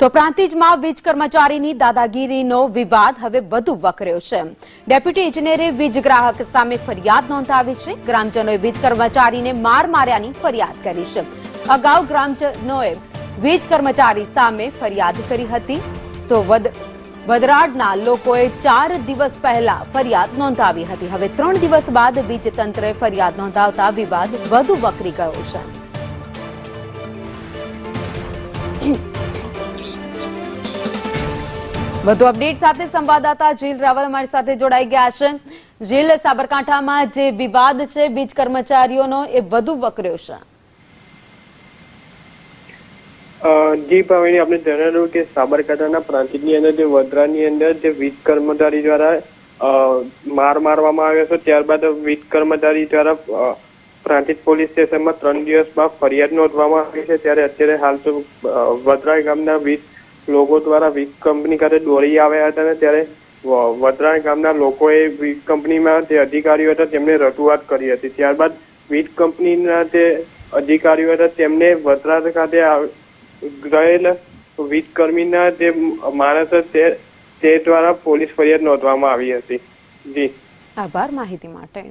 તો પ્રાંતિજમાં વીજ કર્મચારીની દાદાગીરીનો વિવાદ હવે વધુ વકર્યો છે। ડેપ્યુટી ઇજનેરે વીજ ગ્રાહક સામે ફરિયાદ નોંધાવી છે। ગ્રામજનોએ વીજ કર્મચારીને માર માર્યાની ફરિયાદ કરી છે। અગાઉ ગ્રામજનોએ વીજ કર્મચારી સામે ફરિયાદ કરી હતી તો વડરાડના લોકોએ 4 દિવસ પહેલા ફરિયાદ નોંધાવી હતી। હવે 3 દિવસ બાદ વીજ તંત્રે ફરિયાદ નોંધાવતા વિવાદ વધુ વકરી ગયો છે। વધુ અપડેટ સાથે સંવાદદાતા જીલ રાવલ અમારી સાથે જોડાઈ ગયા છે। જીલ, સાબરકાંઠામાં જે વિવાદ છે વીજ કર્મચારીઓનો એ વધુ વકર્યો છે। જી ભાવિની, આપણે જણાવ્યું કે સાબરકાંઠાના પ્રાંતિજની અંદર જે વડરાની અંદર જે વીજ કર્મચારી દ્વારા માર મારવામાં આવ્યો છે, ત્યારબાદ વીજ કર્મચારી દ્વારા પ્રાંતિજ પોલીસ સ્ટેશનમાં 3 દિવસ બાદ ફરિયાદ નોંધવામાં આવી છે। ત્યારે અત્યારે હાલ તો વડરા ગામના વીજ લોકો દ્વારા વીજ કંપની ખાતે દોડી આવ્યા હતા અને ત્યારે વડરા ગામના લોકોએ વીજ કંપનીમાં જે અધિકારીઓ હતા તેમને રજૂઆત કરી હતી। ત્યારબાદ વીજ કંપનીના જે અધિકારીઓ હતા તેમને વડરા ખાતે ગયેલ વીજ કર્મીના જે માણસ તે દ્વારા પોલીસ ફરિયાદ નોંધવામાં આવી હતી। જી, આભાર માહિતી માટે।